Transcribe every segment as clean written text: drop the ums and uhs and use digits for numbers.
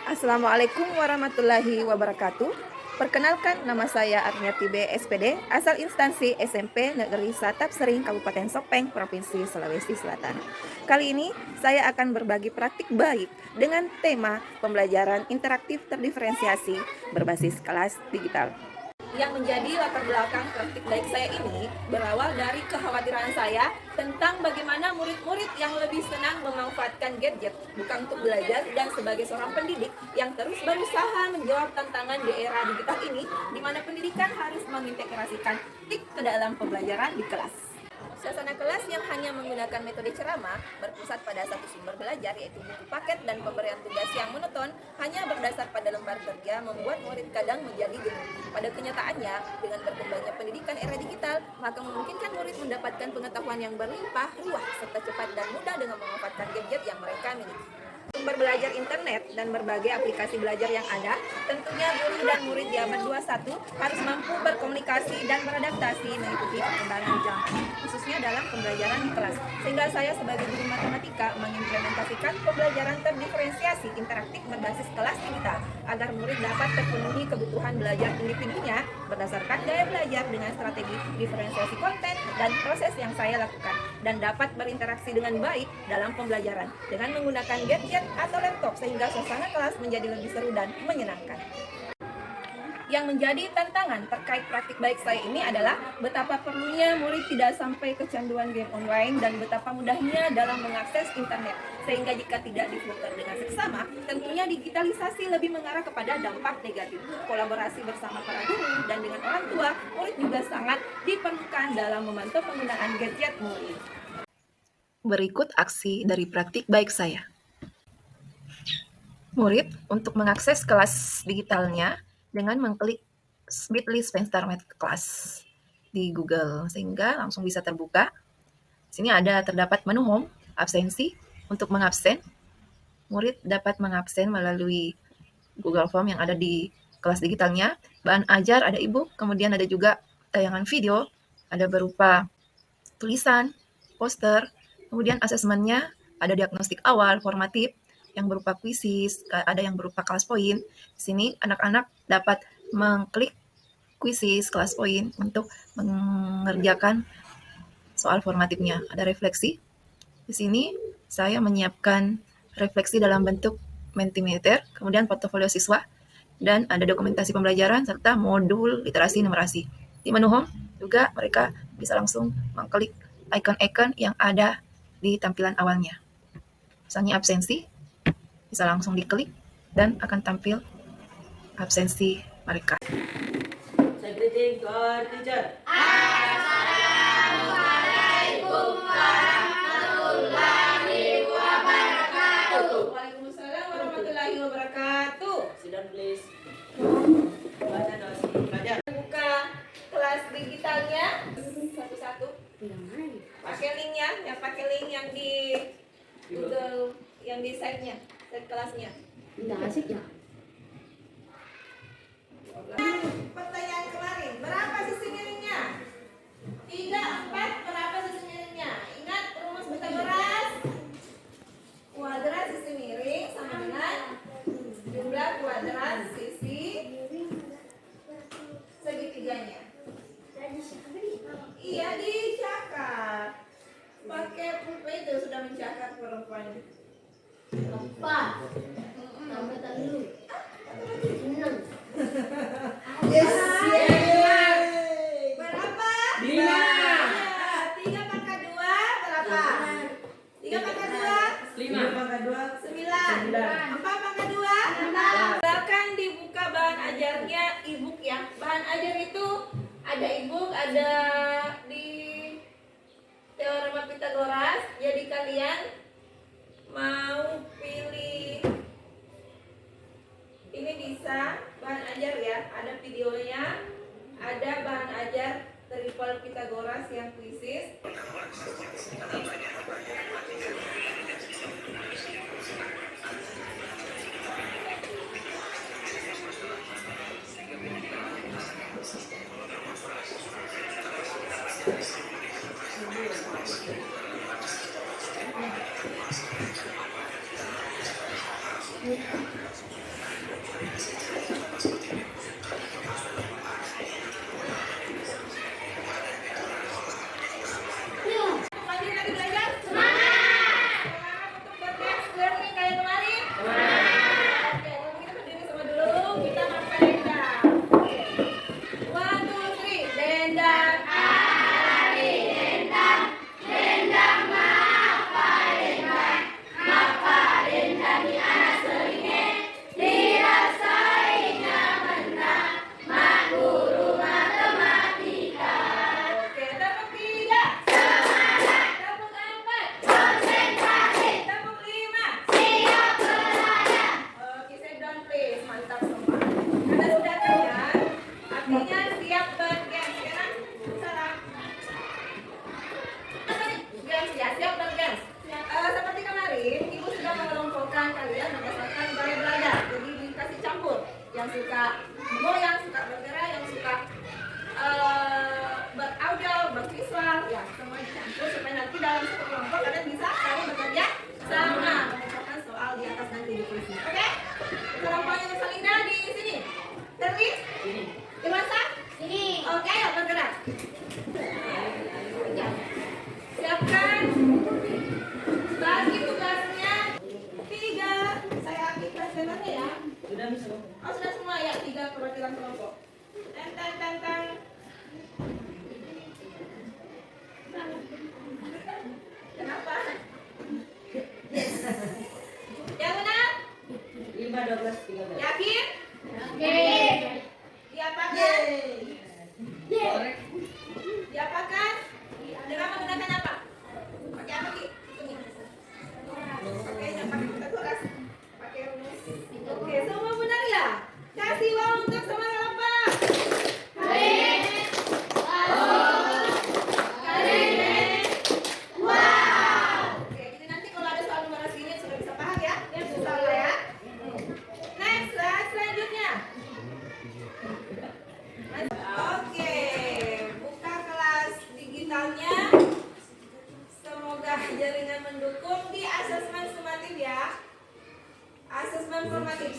Assalamualaikum warahmatullahi wabarakatuh. Perkenalkan, nama saya Arniati B. SPD, asal instansi SMP Negeri Satap Sering, Kabupaten Sopeng, Provinsi Sulawesi Selatan. Kali ini saya akan berbagi praktik baik dengan tema pembelajaran interaktif terdiferensiasi berbasis kelas digital. Yang menjadi latar belakang praktik baik saya ini berawal dari kekhawatiran saya tentang bagaimana murid-murid yang lebih senang memanfaatkan gadget bukan untuk belajar, dan sebagai seorang pendidik yang terus berusaha menjawab tantangan di era digital ini, di mana pendidikan harus mengintegrasikan TIK ke dalam pembelajaran di kelas. Suasana kelas yang hanya menggunakan metode ceramah berpusat pada satu sumber belajar, yaitu buku paket, dan pemberian tugas yang monoton hanya berdasar pada lembar kerja membuat murid kadang menjadi jenuh. Pada kenyataannya, dengan berkembangnya pendidikan era digital, maka memungkinkan murid mendapatkan pengetahuan yang berlimpah ruah serta cepat dan mudah dengan memanfaatkan gadget yang mereka miliki. Sumber belajar internet dan berbagai aplikasi belajar yang ada, tentunya guru dan murid di abad 21 harus mampu berkomunikasi dan beradaptasi mengikuti perkembangan zaman, khususnya dalam pembelajaran di kelas. Sehingga saya sebagai guru matematika mengimplementasikan pembelajaran terdiferensiasi interaktif berbasis kelas digital agar murid dapat terpenuhi kebutuhan belajar individunya berdasarkan gaya belajar dengan strategi diferensiasi konten dan proses yang saya lakukan, dan dapat berinteraksi dengan baik dalam pembelajaran dengan menggunakan gadget atau laptop sehingga suasana kelas menjadi lebih seru dan menyenangkan. Yang menjadi tantangan terkait praktik baik saya ini adalah betapa perlunya murid tidak sampai kecanduan game online dan betapa mudahnya dalam mengakses internet. Sehingga jika tidak difilter dengan seksama, tentunya digitalisasi lebih mengarah kepada dampak negatif. Kolaborasi bersama para guru dan dengan orang tua, murid juga sangat diperlukan dalam memantau penggunaan gadget murid. Berikut aksi dari praktik baik saya. Murid untuk mengakses kelas digitalnya dengan mengklik bit.ly /met kelas di Google sehingga langsung bisa terbuka. Di sini ada terdapat menu home, absensi. Untuk mengabsen, murid dapat mengabsen melalui Google Form yang ada di kelas digitalnya. Bahan ajar ada e-book, kemudian ada juga tayangan video, ada berupa tulisan, poster, kemudian asesmennya, ada diagnostik awal, formatif, yang berupa kuisis, ada yang berupa kelas poin. Di sini anak-anak dapat mengklik kuisis kelas poin untuk mengerjakan soal formatifnya. Ada refleksi. Di sini saya menyiapkan refleksi dalam bentuk Mentimeter, kemudian portofolio siswa, dan ada dokumentasi pembelajaran serta modul literasi numerasi. Di menu home juga mereka bisa langsung mengklik icon-icon yang ada di tampilan awalnya. Misalnya absensi, bisa langsung diklik dan akan tampil absensi mereka. Greeting to our teacher. Assalamualaikum warahmatullahi wabarakatuh. Waalaikumsalam warahmatullahi wabarakatuh. Sit down please. Baca doa belajar. Buka kelas digitalnya satu-satu. Pakai linknya, pakai link yang di Google, yang di site-nya, site kelasnya. Tidak asik ya? Pertanyaan kemarin, berapa sisi miringnya? 3, 4, berapa sisi miringnya? Ingat rumus Pythagoras? Kuadrat sisi miring sama dengan jumlah kuadrat sisi segitiganya. Iya, dicakap. Pakai pulpen itu sudah mencakap perempuan. Apa? Tambah dulu. Senang. Yes. Yeay. Berapa? 5. 3 pangkat 2 berapa? 3 pangkat 2? 5 pangkat 2. 9. 4 pangkat 2? 6. Silakan dibuka bahan ajarnya, e-book ya. Bahan ajar itu ada e-book, ada di teorema Pythagoras. Jadi kalian mau pilih ini bisa bahan ajar ya, ada videonya, ada bahan ajar triple Pythagoras yang kuisis. Yakin? Oke. Diapakan? Diapakan? Dengan menggunakan apa? Pakai apa, Ki? Pakai kita tulis. Pakai rumus. Oke, semua benar ya? Kasih uang untuk semangat apa? Oke, jadi nanti kalau ada soal numeran segini sudah bisa paham ya? Bisa lah ya. Next, selanjutnya. Oke, buka kelas digitalnya. Semoga jaringan mendukung di asesmen sumatif ya. Asesmen formatif.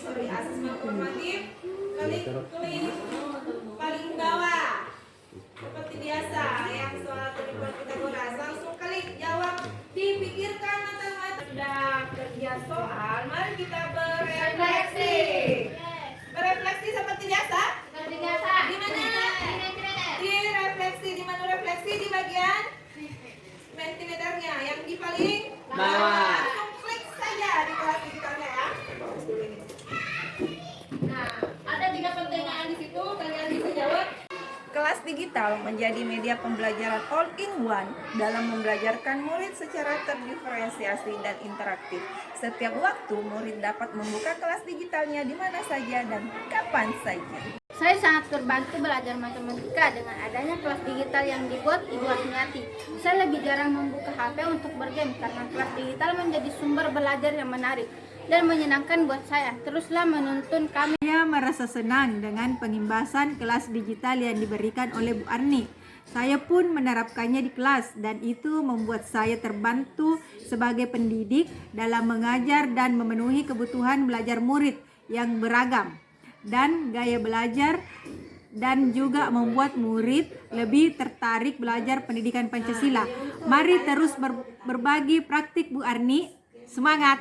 Klik paling bawah. Seperti biasa, yang soal penipuan Pitagoras. Langsung klik jawab. Dipikirkan matematika. Sudah kerja soal, mari kita berefleksi. Berefleksi seperti biasa. Di mana? Di refleksi. Di mana refleksi? Di bagian mentimeternya yang di paling Bawah. Langsung klik saja di kelas digitalnya ya. Nah, ada 3 pertanyaan di situ, kalian bisa jawab. Kelas digital menjadi media pembelajaran all-in-one dalam membelajarkan murid secara terdiferensiasi dan interaktif. Setiap waktu murid dapat membuka kelas digitalnya di mana saja dan kapan saja. Saya sangat terbantu belajar matematika dengan adanya kelas digital yang dibuat Ibu Arniati. Saya lebih jarang membuka HP untuk bergame karena kelas digital menjadi sumber belajar yang menarik dan menyenangkan buat saya. Teruslah menuntun kami. Saya merasa senang dengan pengimbasan kelas digital yang diberikan oleh Bu Arni. Saya pun menerapkannya di kelas dan itu membuat saya terbantu sebagai pendidik dalam mengajar dan memenuhi kebutuhan belajar murid yang beragam dan gaya belajar, dan juga membuat murid lebih tertarik belajar pendidikan Pancasila. Mari terus berbagi praktik Bu Arni. Semangat!